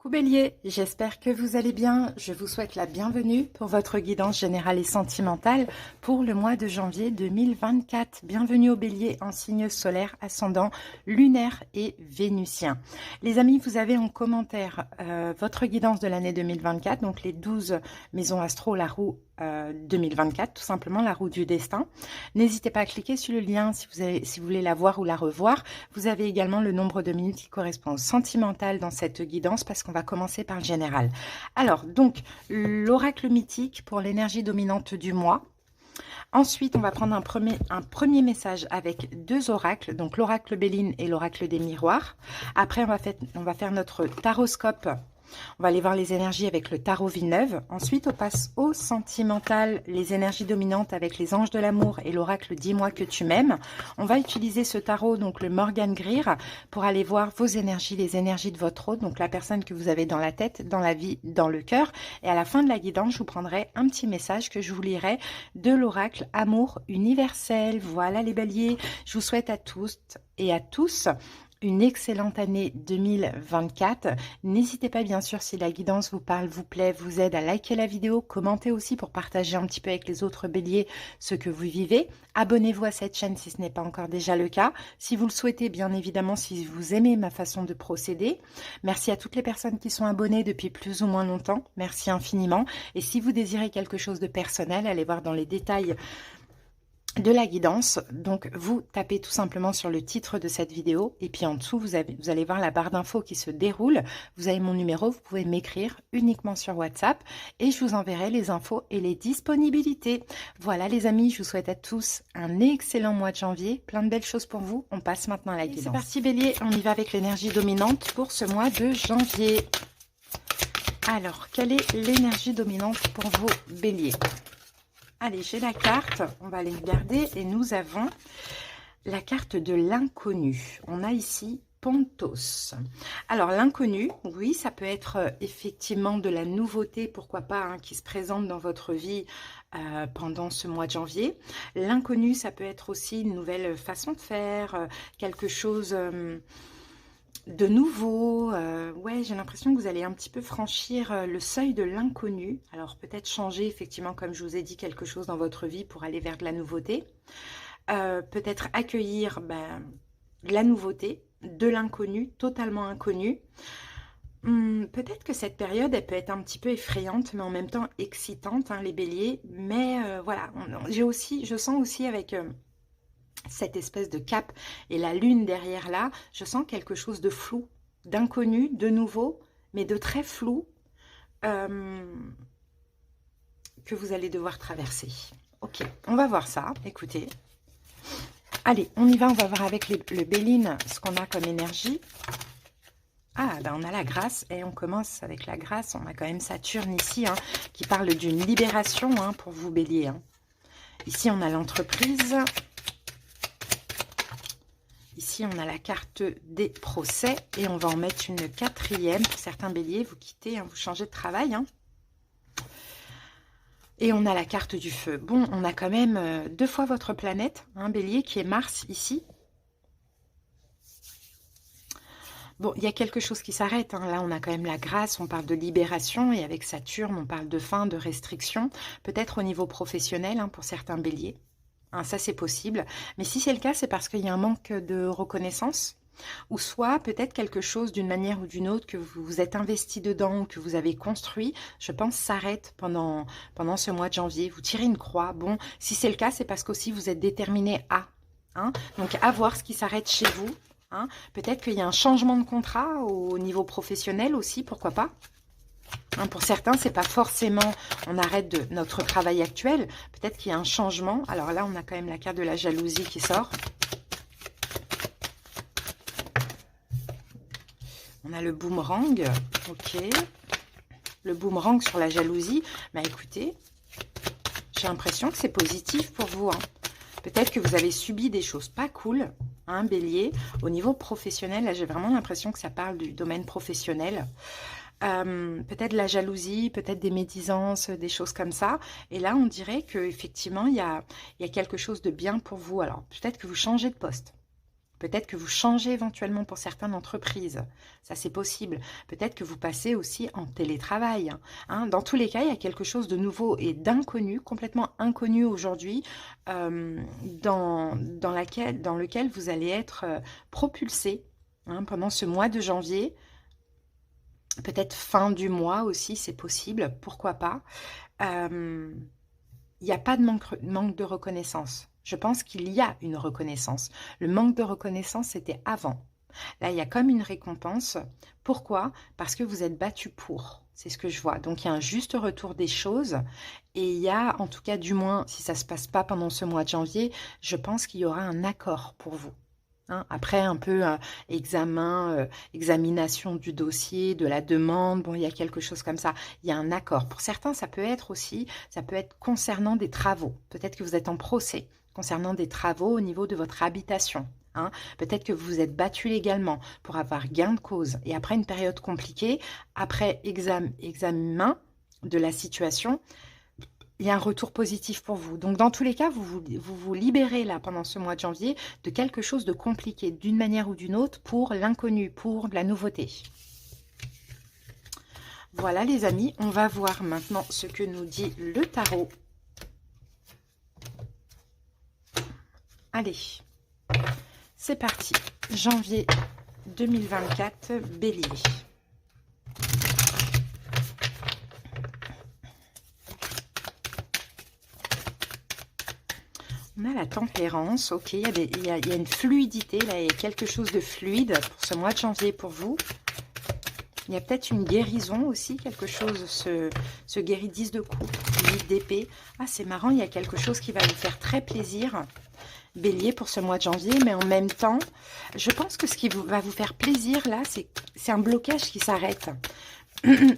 Coucou Bélier, j'espère que vous allez bien. Je vous souhaite la bienvenue pour votre guidance générale et sentimentale pour le mois de janvier 2024. Bienvenue au Bélier en signe solaire, ascendant, lunaire et vénusien. Les amis, vous avez en commentaire votre guidance de l'année 2024, donc les 12 maisons astro, la roue 2024, tout simplement la roue du destin. N'hésitez pas à cliquer sur le lien si vous voulez la voir ou la revoir. Vous avez également le nombre de minutes qui correspond au sentimental dans cette guidance parce qu'on va commencer par le général. Alors, donc, l'oracle mythique pour l'énergie dominante du mois. Ensuite, on va prendre un premier message avec deux oracles, donc l'oracle Béline et l'oracle des miroirs. Après, on va faire notre taroscope. On va aller voir les énergies avec le tarot Villeneuve. Ensuite, on passe au sentimental, les énergies dominantes avec les anges de l'amour et l'oracle Dis-moi que tu m'aimes. On va utiliser ce tarot, donc le Morgan Greer, pour aller voir vos énergies, les énergies de votre hôte, donc la personne que vous avez dans la tête, dans la vie, dans le cœur. Et à la fin de la guidance, je vous prendrai un petit message que je vous lirai de l'oracle Amour universel. Voilà les béliers, je vous souhaite à tous et à tous une excellente année 2024. N'hésitez pas, bien sûr, si la guidance vous parle, vous plaît, vous aide, à liker la vidéo, commentez aussi pour partager un petit peu avec les autres béliers ce que vous vivez. Abonnez-vous à cette chaîne si ce n'est pas encore déjà le cas. Si vous le souhaitez, bien évidemment, si vous aimez ma façon de procéder. Merci à toutes les personnes qui sont abonnées depuis plus ou moins longtemps. Merci infiniment. Et si vous désirez quelque chose de personnel, allez voir dans les détails de la guidance. Donc vous tapez tout simplement sur le titre de cette vidéo et puis en dessous vous allez voir la barre d'infos qui se déroule. Vous avez mon numéro, vous pouvez m'écrire uniquement sur WhatsApp et je vous enverrai les infos et les disponibilités. Voilà les amis, je vous souhaite à tous un excellent mois de janvier, plein de belles choses pour vous. On passe maintenant à la guidance. C'est parti Bélier, on y va avec l'énergie dominante pour ce mois de janvier. Alors, quelle est l'énergie dominante pour vos béliers? Allez, j'ai la carte, on va aller regarder et nous avons la carte de l'inconnu. On a ici Pontos. Alors l'inconnu, oui, ça peut être effectivement de la nouveauté, pourquoi pas, hein, qui se présente dans votre vie pendant ce mois de janvier. L'inconnu, ça peut être aussi une nouvelle façon de faire, quelque chose de nouveau. Ouais, j'ai l'impression que vous allez un petit peu franchir le seuil de l'inconnu. Alors peut-être changer effectivement, comme je vous ai dit, quelque chose dans votre vie pour aller vers de la nouveauté. Peut-être accueillir la nouveauté, de l'inconnu, totalement inconnu. Peut-être que cette période, elle peut être un petit peu effrayante, mais en même temps excitante, hein, les béliers. Mais voilà, je sens aussi avec cette espèce de cap et la lune derrière là, je sens quelque chose de flou, d'inconnu, de nouveau, mais de très flou que vous allez devoir traverser. Ok, on va voir ça, écoutez. Allez, on y va, on va voir avec le Béline ce qu'on a comme énergie. Ah, ben on a la grâce, et on commence avec la grâce. On a quand même Saturne ici, hein, qui parle d'une libération, hein, pour vous bélier. Hein. Ici, on a l'entreprise. Ici, on a la carte des procès et on va en mettre une quatrième. Pour certains béliers, vous quittez, hein, vous changez de travail. Hein. Et on a la carte du feu. Bon, on a quand même deux fois votre planète, hein, bélier, qui est Mars ici. Bon, il y a quelque chose qui s'arrête. Hein. Là, on a quand même la grâce, on parle de libération. Et avec Saturne, on parle de fin, de restriction. Peut-être au niveau professionnel, hein, pour certains béliers. Hein, ça, c'est possible. Mais si c'est le cas, c'est parce qu'il y a un manque de reconnaissance. Ou soit peut-être quelque chose d'une manière ou d'une autre que vous vous êtes investi dedans ou que vous avez construit, je pense, s'arrête pendant ce mois de janvier. Vous tirez une croix. Bon, si c'est le cas, c'est parce qu'aussi vous êtes déterminé à. Hein, donc, à voir ce qui s'arrête chez vous. Hein. Peut-être qu'il y a un changement de contrat au niveau professionnel aussi, pourquoi pas. Hein, pour certains, c'est pas forcément on arrête de notre travail actuel. Peut-être qu'il y a un changement. Alors là, on a quand même la carte de la jalousie qui sort. On a le boomerang. Ok. Le boomerang sur la jalousie. Bah écoutez, j'ai l'impression que c'est positif pour vous. Hein. Peut-être que vous avez subi des choses pas cool, hein, bélier. Au niveau professionnel, là, j'ai vraiment l'impression que ça parle du domaine professionnel. Peut-être la jalousie, peut-être des médisances, des choses comme ça. Et là, on dirait qu'effectivement, il y a quelque chose de bien pour vous. Alors, peut-être que vous changez de poste. Peut-être que vous changez éventuellement pour certaines entreprises. Ça, c'est possible. Peut-être que vous passez aussi en télétravail. Hein. Dans tous les cas, il y a quelque chose de nouveau et d'inconnu, complètement inconnu aujourd'hui, dans lequel vous allez être propulsé pendant ce mois de janvier. Peut-être fin du mois aussi, c'est possible. Pourquoi pas. Il n'y a pas de manque de reconnaissance. Je pense qu'il y a une reconnaissance. Le manque de reconnaissance, c'était avant. Là, il y a comme une récompense. Pourquoi? Parce que vous êtes battu pour. C'est ce que je vois. Donc, il y a un juste retour des choses. Et il y a, en tout cas, du moins, si ça ne se passe pas pendant ce mois de janvier, je pense qu'il y aura un accord pour vous. Hein, après, un peu examination du dossier, de la demande, bon, il y a quelque chose comme ça. Il y a un accord. Pour certains, ça peut être concernant des travaux. Peut-être que vous êtes en procès concernant des travaux au niveau de votre habitation. Hein. Peut-être que vous vous êtes battu légalement pour avoir gain de cause. Et après une période compliquée, après examen de la situation, il y a un retour positif pour vous. Donc, dans tous les cas, vous libérez là, pendant ce mois de janvier, de quelque chose de compliqué, d'une manière ou d'une autre, pour l'inconnu, pour la nouveauté. Voilà, les amis, on va voir maintenant ce que nous dit le tarot. Allez, c'est parti. Janvier 2024, Bélier. On a la tempérance, ok, il y a une fluidité, là, il y a quelque chose de fluide pour ce mois de janvier pour vous. Il y a peut-être une guérison aussi, quelque chose se guérit 10 de coupe, 8 d'épée. Ah, c'est marrant, il y a quelque chose qui va vous faire très plaisir, Bélier, pour ce mois de janvier, mais en même temps, je pense que ce qui va vous faire plaisir, là, c'est un blocage qui s'arrête.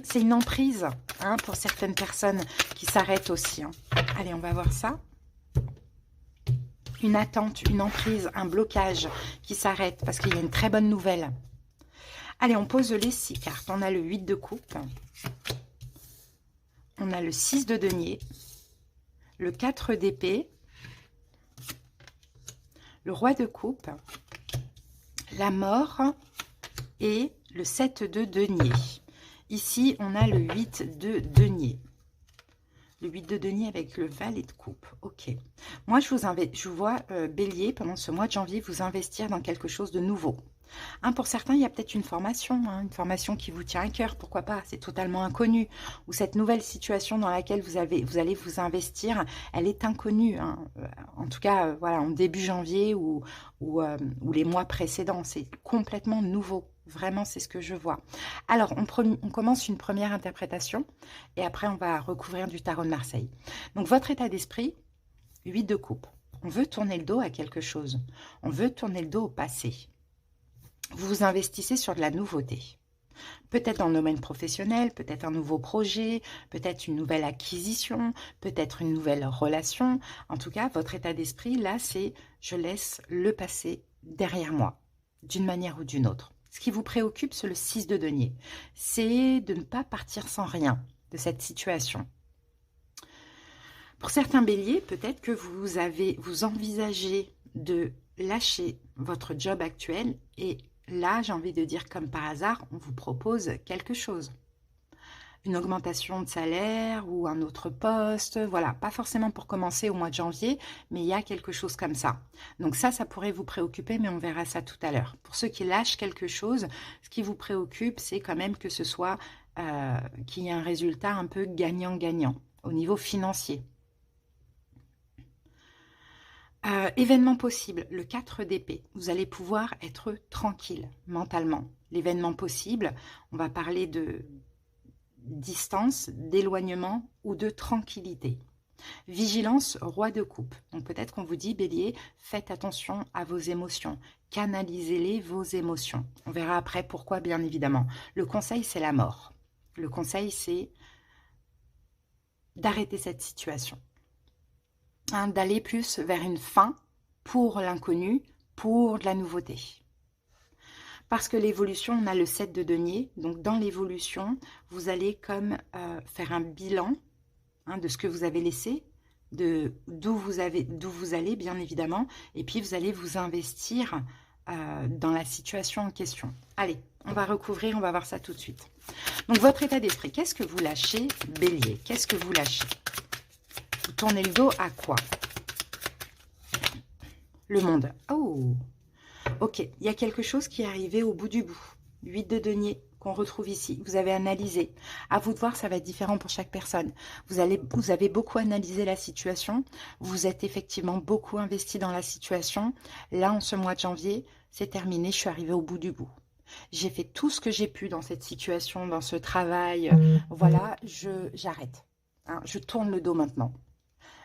C'est une emprise, hein, pour certaines personnes qui s'arrêtent aussi. Hein. Allez, on va voir ça. Une attente, une emprise, un blocage qui s'arrête parce qu'il y a une très bonne nouvelle. Allez, on pose les 6 cartes. On a le 8 de coupe. On a le 6 de denier. Le 4 d'épée. Le roi de coupe. La mort. Et le 7 de denier. Ici, on a le 8 de denier. Le 8 de denier avec le valet de coupe. Ok. Moi, je vous vois, Bélier, pendant ce mois de janvier, vous investir dans quelque chose de nouveau. Hein, pour certains, il y a peut-être une formation qui vous tient à cœur, pourquoi pas, c'est totalement inconnu. Ou cette nouvelle situation dans laquelle vous allez vous investir, elle est inconnue. Hein. En tout cas, voilà, en début janvier ou les mois précédents, c'est complètement nouveau. Vraiment, c'est ce que je vois. Alors, on commence une première interprétation et après, on va recouvrir du tarot de Marseille. Donc, votre état d'esprit, 8 de coupe. On veut tourner le dos à quelque chose. On veut tourner le dos au passé. Vous vous investissez sur de la nouveauté. Peut-être dans le domaine professionnel, peut-être un nouveau projet, peut-être une nouvelle acquisition, peut-être une nouvelle relation. En tout cas, votre état d'esprit, là, c'est « je laisse le passé derrière moi », d'une manière ou d'une autre. Ce qui vous préoccupe, c'est le 6 de denier. C'est de ne pas partir sans rien de cette situation. Pour certains béliers, peut-être que vous envisagez de lâcher votre job actuel et là, j'ai envie de dire comme par hasard, on vous propose quelque chose. Une augmentation de salaire ou un autre poste, voilà, pas forcément pour commencer au mois de janvier, mais il y a quelque chose comme ça. Donc ça pourrait vous préoccuper, mais on verra ça tout à l'heure. Pour ceux qui lâchent quelque chose, ce qui vous préoccupe, c'est quand même que ce soit, qu'il y ait un résultat un peu gagnant-gagnant au niveau financier. Événement possible, le 4 d'épée. Vous allez pouvoir être tranquille mentalement. L'événement possible, on va parler de distance, d'éloignement ou de tranquillité. Vigilance, roi de coupe. Donc peut-être qu'on vous dit, bélier, faites attention à vos émotions. Canalisez-les, vos émotions. On verra après pourquoi, bien évidemment. Le conseil, c'est la mort. Le conseil, c'est d'arrêter cette situation. Hein, d'aller plus vers une fin pour l'inconnu, pour de la nouveauté. Parce que l'évolution, on a le 7 de denier. Donc, dans l'évolution, vous allez comme faire un bilan de ce que vous avez laissé, d'où vous allez, bien évidemment. Et puis, vous allez vous investir dans la situation en question. Allez, on va recouvrir, on va voir ça tout de suite. Donc, votre état d'esprit, qu'est-ce que vous lâchez, Bélier? Qu'est-ce que vous lâchez? Vous tournez le dos à quoi? Le monde. Oh, ok, il y a quelque chose qui est arrivé au bout du bout. 8 de denier qu'on retrouve ici. Vous avez analysé. À vous de voir, ça va être différent pour chaque personne. Vous avez beaucoup analysé la situation. Vous êtes effectivement beaucoup investi dans la situation. Là, en ce mois de janvier, c'est terminé. Je suis arrivée au bout du bout. J'ai fait tout ce que j'ai pu dans cette situation, dans ce travail. Voilà, j'arrête. Hein, je tourne le dos maintenant.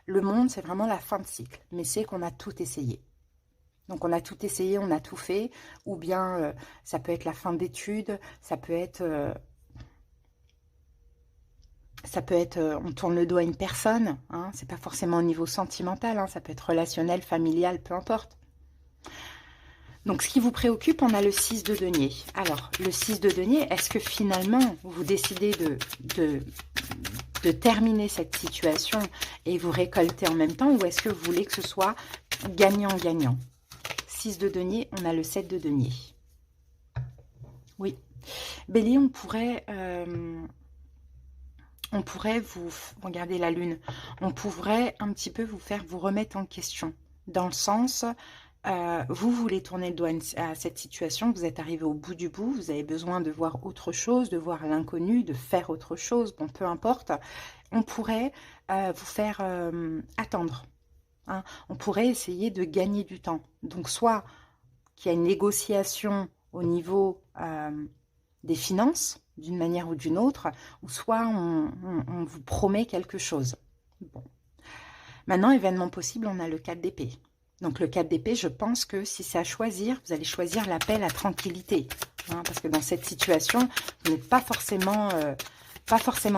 Le monde, c'est vraiment la fin de cycle. Mais c'est qu'on a tout essayé. Donc, on a tout essayé, on a tout fait. Ou bien, ça peut être la fin d'études. Ça peut être, on tourne le dos à une personne. Hein, c'est pas forcément au niveau sentimental. Hein, ça peut être relationnel, familial, peu importe. Donc, ce qui vous préoccupe, on a le 6 de denier. Alors, le 6 de denier, est-ce que finalement, vous décidez de terminer cette situation et vous récolter en même temps, ou est-ce que vous voulez que ce soit gagnant-gagnant? 6 de denier, on a le 7 de denier. Oui. Bélier, on pourrait vous... Regardez la lune. On pourrait un petit peu vous remettre en question. Dans le sens... vous voulez tourner le dos à cette situation, vous êtes arrivé au bout du bout, vous avez besoin de voir autre chose, de voir l'inconnu, de faire autre chose, bon, peu importe. On pourrait vous faire attendre. Hein. On pourrait essayer de gagner du temps. Donc, soit qu'il y a une négociation au niveau des finances, d'une manière ou d'une autre, ou soit on vous promet quelque chose. Bon. Maintenant, événement possible, on a le 4 d'épée. Donc, le 4 d'épée, je pense que si c'est à choisir, vous allez choisir la paix, la tranquillité. Hein, parce que dans cette situation, vous n'êtes pas forcément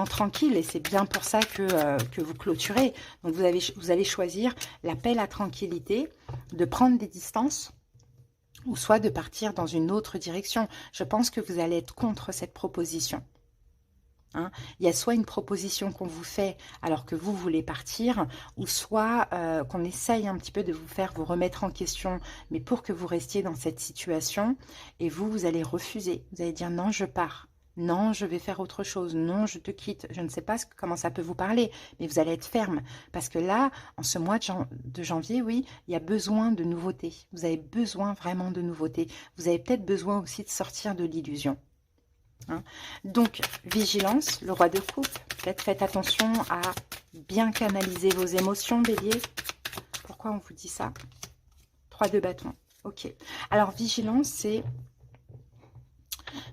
tranquille. Et c'est bien pour ça que vous clôturez. Donc, vous allez choisir la paix, la tranquillité, de prendre des distances ou soit de partir dans une autre direction. Je pense que vous allez être contre cette proposition. Hein, il y a soit une proposition qu'on vous fait alors que vous voulez partir, ou soit qu'on essaye un petit peu de vous faire vous remettre en question, mais pour que vous restiez dans cette situation, et vous allez refuser. Vous allez dire non, je pars. Non, je vais faire autre chose. Non, je te quitte. Je ne sais pas comment ça peut vous parler, mais vous allez être ferme. Parce que là, en ce mois de janvier, oui, il y a besoin de nouveautés. Vous avez besoin vraiment de nouveautés. Vous avez peut-être besoin aussi de sortir de l'illusion. Hein. Donc, vigilance, le roi de coupe. Peut-être faites attention à bien canaliser vos émotions, Bélier. Pourquoi on vous dit ça? 3 de bâton. Ok. Alors, vigilance, c'est...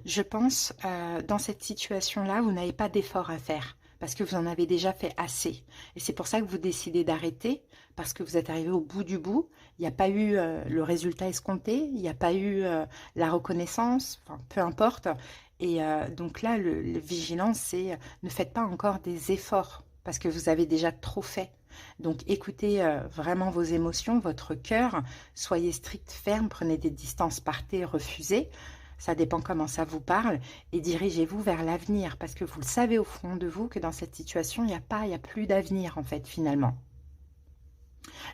Je pense, dans cette situation-là, vous n'avez pas d'effort à faire. Parce que vous en avez déjà fait assez. Et c'est pour ça que vous décidez d'arrêter. Parce que vous êtes arrivé au bout du bout. Il n'y a pas eu le résultat escompté. Il n'y a pas eu la reconnaissance. Enfin, peu importe. Et donc là, le vigilance, c'est ne faites pas encore des efforts parce que vous avez déjà trop fait. Donc écoutez vraiment vos émotions, votre cœur, soyez strict, ferme, prenez des distances, partez, refusez. Ça dépend comment ça vous parle et dirigez-vous vers l'avenir parce que vous le savez au fond de vous que dans cette situation, il n'y a plus d'avenir en fait finalement.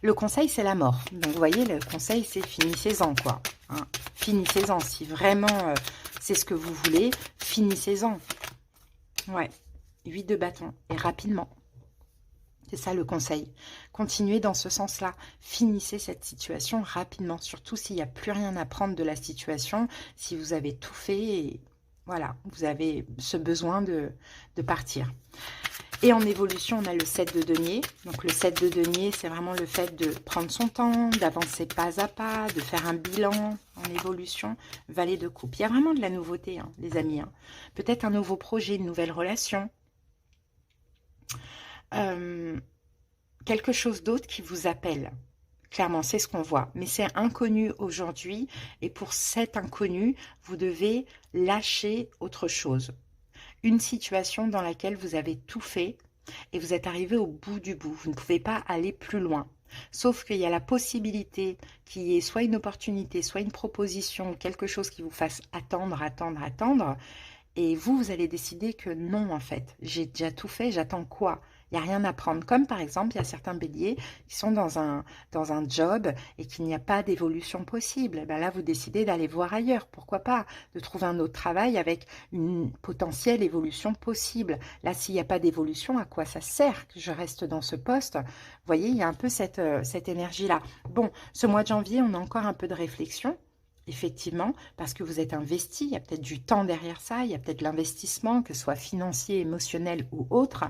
Le conseil, c'est la mort. Donc, vous voyez, le conseil, c'est finissez-en, quoi. Hein. Finissez-en. Si vraiment c'est ce que vous voulez, finissez-en. Ouais. 8 de bâton. Et rapidement. C'est ça le conseil. Continuez dans ce sens-là. Finissez cette situation rapidement. Surtout s'il n'y a plus rien à prendre de la situation. Si vous avez tout fait et voilà, vous avez ce besoin de partir. Et en évolution, on a le 7 de denier. Donc, le 7 de denier, c'est vraiment le fait de prendre son temps, d'avancer pas à pas, de faire un bilan en évolution. Valet de coupe. Il y a vraiment de la nouveauté, hein, les amis. Hein. Peut-être un nouveau projet, une nouvelle relation. Quelque chose d'autre qui vous appelle. Clairement, c'est ce qu'on voit. Mais c'est inconnu aujourd'hui. Et pour cet inconnu, vous devez lâcher autre chose. Une situation dans laquelle vous avez tout fait et vous êtes arrivé au bout du bout. Vous ne pouvez pas aller plus loin. Sauf qu'il y a la possibilité qu'il y ait soit une opportunité, soit une proposition, quelque chose qui vous fasse attendre. Et vous allez décider que non, en fait. J'ai déjà tout fait, j'attends quoi? Il n'y a rien à prendre. Comme par exemple, il y a certains béliers qui sont dans un job et qu'il n'y a pas d'évolution possible. Et ben là, vous décidez d'aller voir ailleurs. Pourquoi pas? De trouver un autre travail avec une potentielle évolution possible. Là, s'il n'y a pas d'évolution, à quoi ça sert que je reste dans ce poste? Vous voyez, il y a un peu cette énergie-là. Bon, ce mois de janvier, on a encore un peu de réflexion. Effectivement, parce que vous êtes investi, il y a peut-être du temps derrière ça, il y a peut-être l'investissement, que ce soit financier, émotionnel ou autre.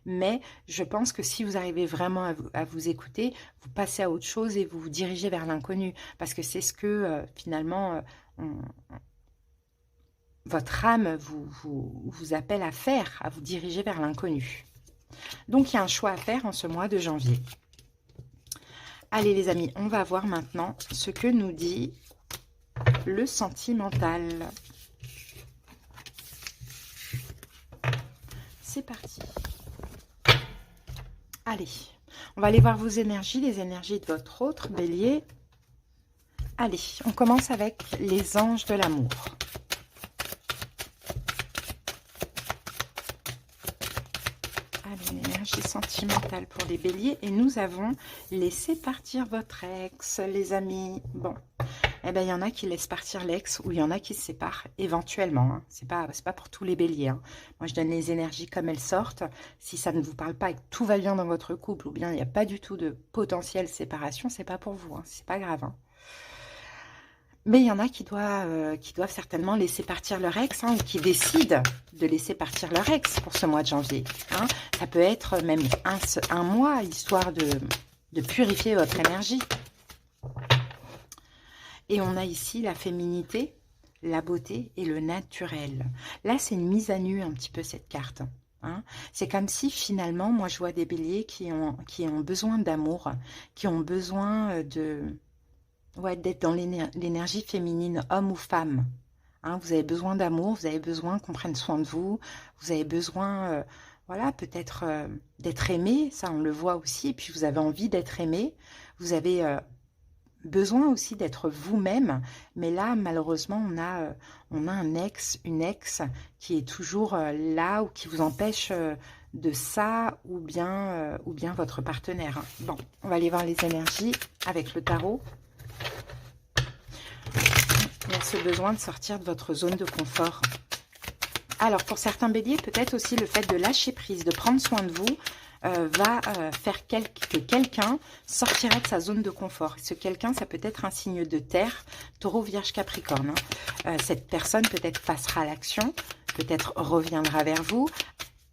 Mais je pense que si vous arrivez vraiment à vous écouter, vous passez à autre chose et vous vous dirigez vers l'inconnu. Parce que c'est ce que finalement votre âme vous appelle à faire, à vous diriger vers l'inconnu. Donc il y a un choix à faire en ce mois de janvier. Allez les amis, on va voir maintenant ce que nous dit le sentimental. C'est parti. Allez, on va aller voir vos énergies, les énergies de votre autre bélier. Allez, on commence avec les anges de l'amour. Allez, l'énergie sentimentale pour les béliers. Et nous avons laissé partir votre ex, les amis. Bon. Eh bien, il y en a qui laissent partir l'ex ou il y en a qui se séparent éventuellement. Hein. C'est pas pour tous les béliers. Hein. Moi, je donne les énergies comme elles sortent. Si ça ne vous parle pas et que tout va bien dans votre couple ou bien il n'y a pas du tout de potentielle séparation, c'est pas pour vous. Hein. C'est pas grave. Hein. Mais il y en a qui doivent certainement laisser partir leur ex, hein, ou qui décident de laisser partir leur ex pour ce mois de janvier. Hein. Ça peut être même un mois, histoire de purifier votre énergie. Et on a ici la féminité, la beauté et le naturel. Là, c'est une mise à nu un petit peu cette carte. Hein. C'est comme si finalement, moi je vois des béliers qui ont besoin d'amour, qui ont besoin d'être dans l'énergie féminine, homme ou femme. Hein, vous avez besoin d'amour, vous avez besoin qu'on prenne soin de vous, vous avez besoin, voilà, peut-être d'être aimé, ça on le voit aussi, et puis vous avez envie d'être aimé, vous avez besoin aussi d'être vous-même, mais là malheureusement on a un ex, une ex qui est toujours là ou qui vous empêche de ça ou bien votre partenaire. Bon, on va aller voir les énergies avec le tarot. Il y a ce besoin de sortir de votre zone de confort. Alors pour certains béliers, peut-être aussi le fait de lâcher prise, de prendre soin de vous, va faire que quelqu'un sortira de sa zone de confort. Ce quelqu'un, ça peut être un signe de terre, taureau, vierge, capricorne. Hein. Cette personne peut-être passera à l'action, peut-être reviendra vers vous,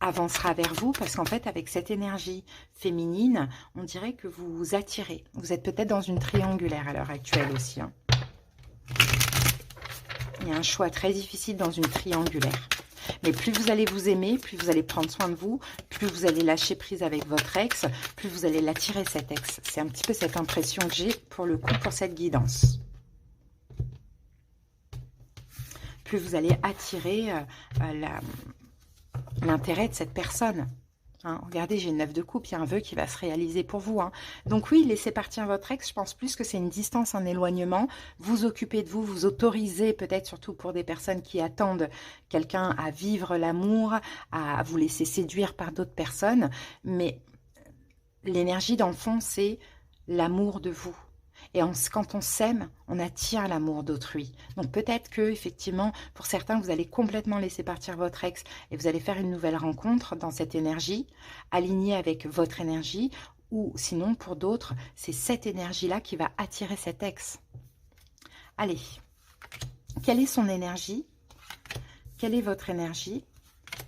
avancera vers vous, parce qu'en fait, avec cette énergie féminine, on dirait que vous vous attirez. Vous êtes peut-être dans une triangulaire à l'heure actuelle aussi. Hein. Il y a un choix très difficile dans une triangulaire. Mais plus vous allez vous aimer, plus vous allez prendre soin de vous, plus vous allez lâcher prise avec votre ex, plus vous allez l'attirer cet ex. C'est un petit peu cette impression que j'ai pour le coup pour cette guidance. Plus vous allez attirer l'intérêt de cette personne. Hein, regardez, j'ai une 9 de coupe, il y a un vœu qui va se réaliser pour vous. Hein. Donc oui, laissez partir votre ex, je pense plus que c'est une distance, un éloignement. Vous occupez de vous, vous autorisez, peut-être surtout pour des personnes qui attendent quelqu'un à vivre l'amour, à vous laisser séduire par d'autres personnes. Mais l'énergie, dans le fond, c'est l'amour de vous. Et quand on s'aime, on attire l'amour d'autrui. Donc peut-être que effectivement, pour certains, vous allez complètement laisser partir votre ex et vous allez faire une nouvelle rencontre dans cette énergie, alignée avec votre énergie, ou sinon pour d'autres, c'est cette énergie-là qui va attirer cet ex. Allez, quelle est son énergie? Quelle est votre énergie?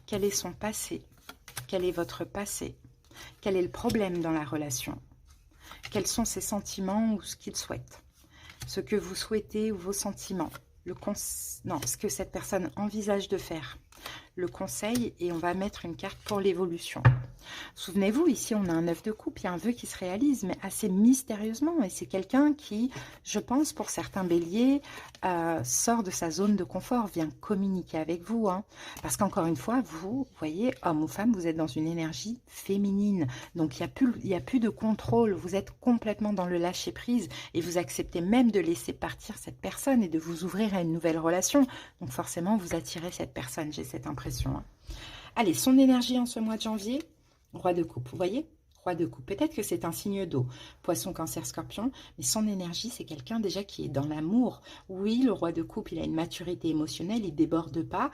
Quel est son passé? Quel est votre passé? Quel est le problème dans la relation? Quels sont ses sentiments ou ce qu'il souhaite? Ce que vous souhaitez ou vos sentiments? Ce que cette personne envisage de faire. Le conseil, et on va mettre une carte pour l'évolution. Souvenez-vous, ici on a un 9 de coupe, il y a un vœu qui se réalise, mais assez mystérieusement. Et c'est quelqu'un qui, je pense, pour certains béliers, sort de sa zone de confort, vient communiquer avec vous. Hein. Parce qu'encore une fois, vous voyez, homme ou femme, vous êtes dans une énergie féminine. Donc il n'y a plus de contrôle, vous êtes complètement dans le lâcher-prise et vous acceptez même de laisser partir cette personne et de vous ouvrir à une nouvelle relation. Donc forcément, vous attirez cette personne, j'ai cette impression. Hein. Allez, son énergie en ce mois de janvier. Roi de coupe, vous voyez? Roi de coupe. Peut-être que c'est un signe d'eau, poisson, cancer, scorpion, mais son énergie, c'est quelqu'un déjà qui est dans l'amour. Oui, le roi de coupe, il a une maturité émotionnelle, il déborde pas,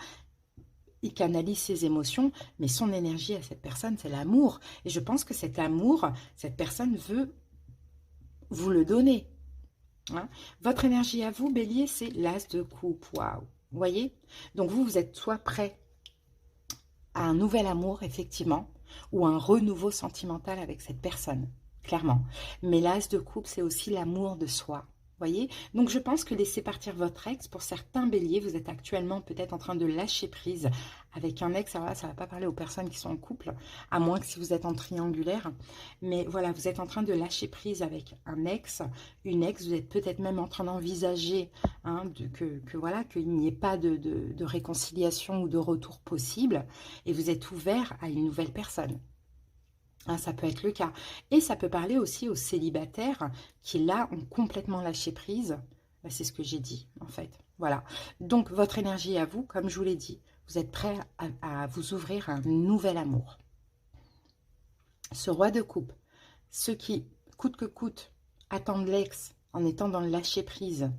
il canalise ses émotions, mais son énergie à cette personne, c'est l'amour. Et je pense que cet amour, cette personne veut vous le donner. Hein. Votre énergie à vous, Bélier, c'est l'as de coupe. Waouh! Vous voyez? Donc vous, vous êtes soit prêt à un nouvel amour, effectivement, ou un renouveau sentimental avec cette personne, clairement. Mais l'as de coupe, c'est aussi l'amour de soi. Voyez? Donc je pense que laisser partir votre ex, pour certains béliers, vous êtes actuellement peut-être en train de lâcher prise avec un ex. Alors là, ça ne va pas parler aux personnes qui sont en couple, à moins que si vous êtes en triangulaire. Mais voilà, vous êtes en train de lâcher prise avec un ex, une ex. Vous êtes peut-être même en train d'envisager hein, voilà, qu'il n'y ait pas de réconciliation ou de retour possible. Et vous êtes ouvert à une nouvelle personne. Hein, ça peut être le cas. Et ça peut parler aussi aux célibataires qui, là, ont complètement lâché prise. C'est ce que j'ai dit, en fait. Voilà. Donc, votre énergie à vous, comme je vous l'ai dit, vous êtes prêt à vous ouvrir à un nouvel amour. Ce roi de coupe, ceux qui, coûte que coûte, attendent l'ex en étant dans le lâcher prise,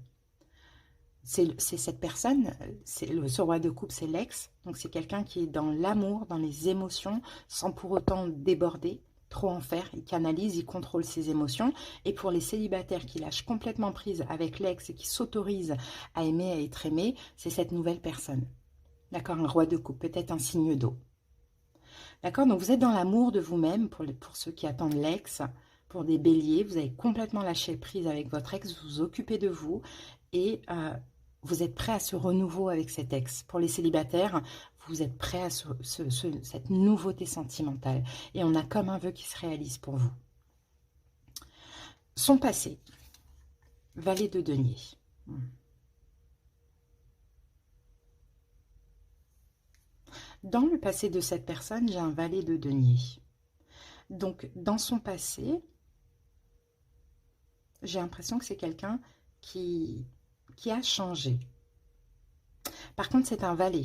c'est cette personne, ce roi de coupe, c'est l'ex. Donc, c'est quelqu'un qui est dans l'amour, dans les émotions, sans pour autant déborder, trop en faire. Il canalise, il contrôle ses émotions. Et pour les célibataires qui lâchent complètement prise avec l'ex et qui s'autorisent à aimer, à être aimé, c'est cette nouvelle personne. D'accord? Un roi de coupe, peut-être un signe d'eau. D'accord? Donc, vous êtes dans l'amour de vous-même, pour ceux qui attendent l'ex. Pour des béliers, vous avez complètement lâché prise avec votre ex, vous vous occupez de vous et vous êtes prêt à ce renouveau avec cet ex. Pour les célibataires, vous êtes prêt à cette nouveauté sentimentale. Et on a comme un vœu qui se réalise pour vous. Son passé. Valet de denier. Dans le passé de cette personne, j'ai un valet de denier. Donc, dans son passé, j'ai l'impression que c'est quelqu'un qui a changé. Par contre, c'est un valet.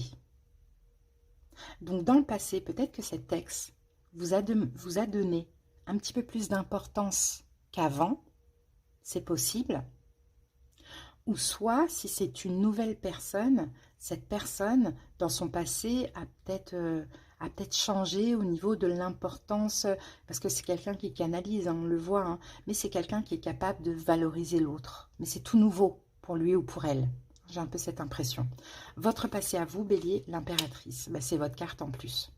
Donc, dans le passé, peut-être que cet ex vous a donné un petit peu plus d'importance qu'avant. C'est possible. Ou soit, si c'est une nouvelle personne, cette personne, dans son passé, a peut-être changé au niveau de l'importance, parce que c'est quelqu'un qui canalise, hein, on le voit, hein, mais c'est quelqu'un qui est capable de valoriser l'autre. Mais c'est tout nouveau pour lui ou pour elle. J'ai un peu cette impression. Votre passé à vous, Bélier, l'impératrice, ben, c'est votre carte en plus.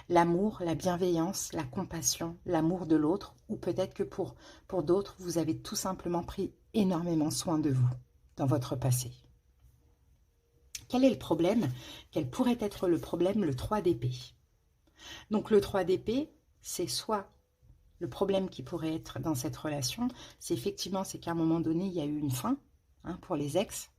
L'amour, la bienveillance, la compassion, l'amour de l'autre, ou peut-être que pour d'autres, vous avez tout simplement pris énormément soin de vous dans votre passé. Quel est le problème? Quel pourrait être le problème? Le 3 d'épée. Donc le 3 d'épée, c'est soit le problème qui pourrait être dans cette relation, c'est effectivement qu'à un moment donné, il y a eu une fin hein, pour les ex.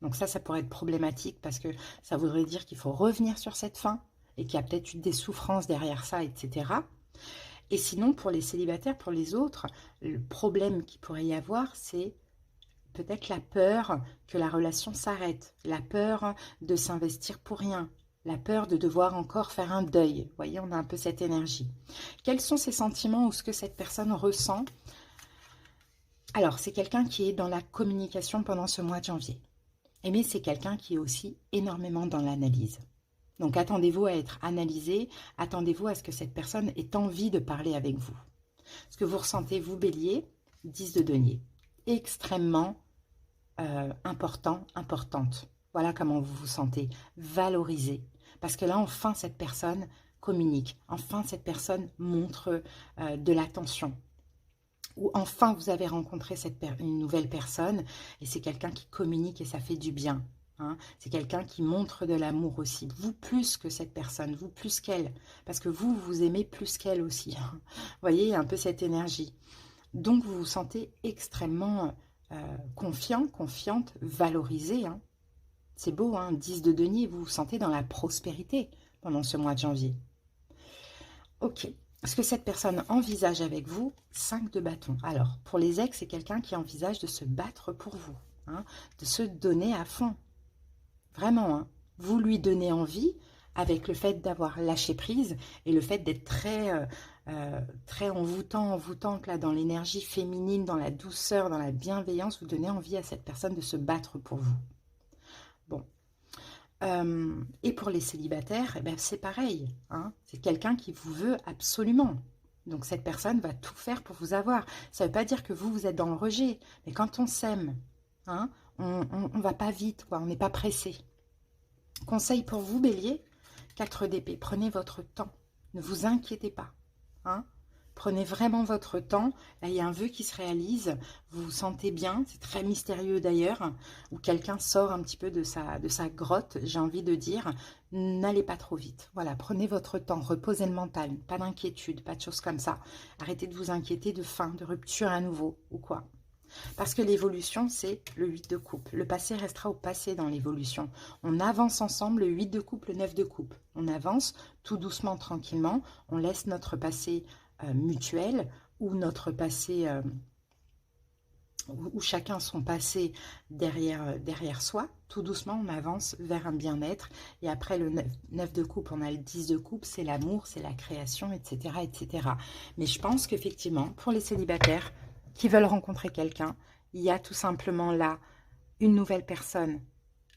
Donc ça pourrait être problématique parce que ça voudrait dire qu'il faut revenir sur cette fin et qu'il y a peut-être eu des souffrances derrière ça, etc. Et sinon, pour les célibataires, pour les autres, le problème qu'il pourrait y avoir, c'est peut-être la peur que la relation s'arrête, la peur de s'investir pour rien, la peur de devoir encore faire un deuil. Vous voyez, on a un peu cette énergie. Quels sont ces sentiments ou ce que cette personne ressent? Alors, c'est quelqu'un qui est dans la communication pendant ce mois de janvier. Mais c'est quelqu'un qui est aussi énormément dans l'analyse. Donc, attendez-vous à être analysé, attendez-vous à ce que cette personne ait envie de parler avec vous. Ce que vous ressentez, vous, Bélier, 10 de denier, extrêmement important, importante. Voilà comment vous vous sentez, valorisé. Parce que là, enfin, cette personne communique. Enfin, cette personne montre de l'attention. Ou enfin, vous avez rencontré une nouvelle personne et c'est quelqu'un qui communique et ça fait du bien. Hein. C'est quelqu'un qui montre de l'amour aussi. Vous plus que cette personne, vous plus qu'elle. Parce que vous, vous aimez plus qu'elle aussi. Hein. Vous voyez, il y a un peu cette énergie. Donc, vous vous sentez extrêmement confiant, confiante, valorisé. Hein. C'est beau, hein, 10 de denier, vous vous sentez dans la prospérité pendant ce mois de janvier. Ok. Ce que cette personne envisage avec vous, 5 de bâton. Alors, pour les ex, c'est quelqu'un qui envisage de se battre pour vous, hein, de se donner à fond. Vraiment, hein. Vous lui donnez envie, avec le fait d'avoir lâché prise et le fait d'être très envoûtante là, dans l'énergie féminine, dans la douceur, dans la bienveillance, vous donnez envie à cette personne de se battre pour vous. Bon. Et pour les célibataires, eh ben, c'est pareil. Hein, c'est quelqu'un qui vous veut absolument. Donc cette personne va tout faire pour vous avoir. Ça ne veut pas dire que vous êtes dans le rejet. Mais quand on s'aime, hein, on ne va pas vite, quoi, on n'est pas pressé. Conseil pour vous, Bélier, 4 d'épée. Prenez votre temps. Ne vous inquiétez pas. Hein. Prenez vraiment votre temps. Là, il y a un vœu qui se réalise. Vous vous sentez bien. C'est très mystérieux d'ailleurs. Où quelqu'un sort un petit peu de sa grotte, j'ai envie de dire. N'allez pas trop vite. Voilà, prenez votre temps. Reposez le mental. Pas d'inquiétude, pas de choses comme ça. Arrêtez de vous inquiéter de fin, de rupture à nouveau ou quoi. Parce que l'évolution, c'est le 8 de coupe. Le passé restera au passé dans l'évolution. On avance ensemble, le 8 de coupe, le 9 de coupe. On avance tout doucement, tranquillement. On laisse notre passé mutuel ou notre passé, ou chacun son passé derrière soi. Tout doucement, on avance vers un bien-être. Et après le 9 de coupe, on a le 10 de coupe, c'est l'amour, c'est la création, etc., etc. Mais je pense qu'effectivement, pour les célibataires qui veulent rencontrer quelqu'un, il y a tout simplement là une nouvelle personne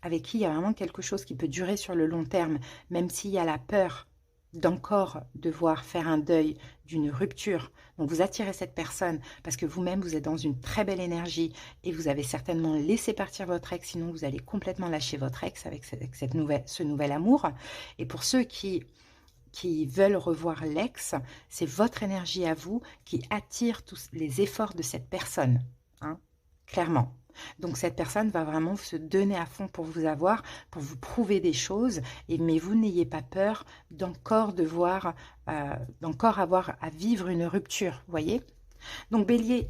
avec qui il y a vraiment quelque chose qui peut durer sur le long terme, même s'il y a la peur d'encore devoir faire un deuil d'une rupture. Donc vous attirez cette personne parce que vous-même vous êtes dans une très belle énergie et vous avez certainement laissé partir votre ex, sinon vous allez complètement lâcher votre ex avec ce nouvel amour. Et pour ceux qui veulent revoir l'ex, c'est votre énergie à vous qui attire tous les efforts de cette personne, hein, clairement. Donc cette personne va vraiment se donner à fond pour vous avoir, pour vous prouver des choses, mais vous n'ayez pas peur d'encore avoir à vivre une rupture, vous voyez. Donc Bélier,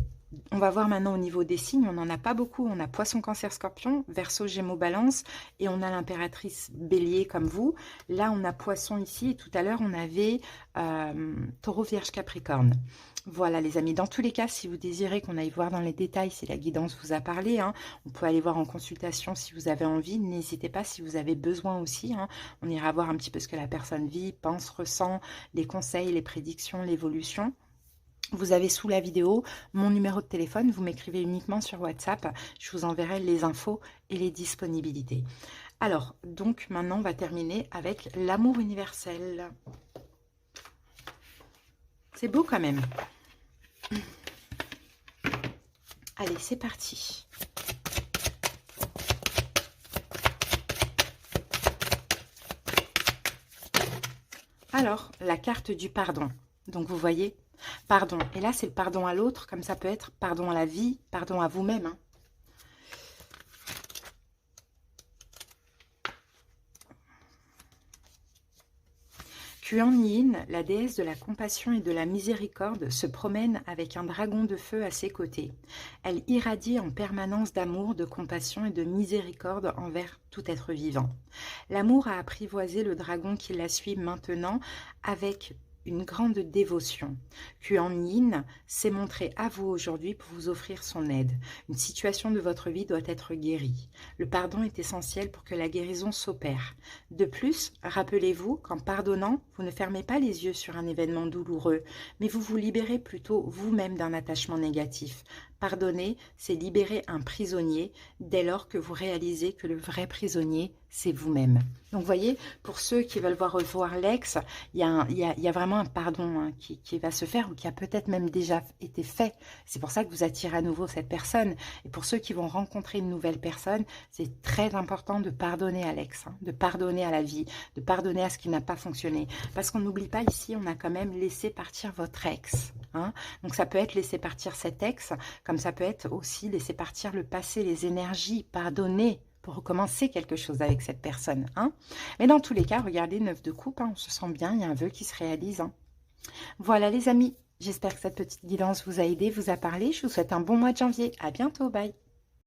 on va voir maintenant au niveau des signes, on n'en a pas beaucoup, on a Poisson, Cancer, Scorpion, Verseau, Gémeaux, Balance, et on a l'impératrice Bélier comme vous. Là, on a Poisson ici, et tout à l'heure, on avait Taureau, Vierge, Capricorne. Voilà les amis, dans tous les cas, si vous désirez qu'on aille voir dans les détails, si la guidance vous a parlé, hein, on peut aller voir en consultation si vous avez envie, n'hésitez pas si vous avez besoin aussi, hein, on ira voir un petit peu ce que la personne vit, pense, ressent, les conseils, les prédictions, l'évolution. Vous avez sous la vidéo mon numéro de téléphone, vous m'écrivez uniquement sur WhatsApp, je vous enverrai les infos et les disponibilités. Alors, donc maintenant on va terminer avec l'amour universel. C'est beau quand même. Allez, c'est parti. Alors, la carte du pardon. Donc vous voyez, pardon. Et là, c'est le pardon à l'autre, comme ça peut être pardon à la vie, pardon à vous-même. Hein. Kuan Yin, la déesse de la compassion et de la miséricorde, se promène avec un dragon de feu à ses côtés. Elle irradie en permanence d'amour, de compassion et de miséricorde envers tout être vivant. L'amour a apprivoisé le dragon qui la suit maintenant avec une grande dévotion. Kuan Yin s'est montré à vous aujourd'hui pour vous offrir son aide. Une situation de votre vie doit être guérie. Le pardon est essentiel pour que la guérison s'opère. De plus, rappelez-vous qu'en pardonnant, vous ne fermez pas les yeux sur un événement douloureux, mais vous vous libérez plutôt vous-même d'un attachement négatif. Pardonner, c'est libérer un prisonnier dès lors que vous réalisez que le vrai prisonnier, c'est vous-même. Donc, vous voyez, pour ceux qui veulent revoir l'ex, il y a vraiment un pardon hein, qui va se faire ou qui a peut-être même déjà été fait. C'est pour ça que vous attirez à nouveau cette personne. Et pour ceux qui vont rencontrer une nouvelle personne, c'est très important de pardonner à l'ex, hein, de pardonner à la vie, de pardonner à ce qui n'a pas fonctionné. Parce qu'on n'oublie pas ici, on a quand même laissé partir votre ex. Hein. Donc, ça peut être laisser partir cet ex, comme ça peut être aussi laisser partir le passé, les énergies, pardonner pour recommencer quelque chose avec cette personne. Hein. Mais dans tous les cas, regardez, 9 de coupe, hein, on se sent bien, il y a un vœu qui se réalise. Hein. Voilà les amis, j'espère que cette petite guidance vous a aidé, vous a parlé. Je vous souhaite un bon mois de janvier. À bientôt, bye.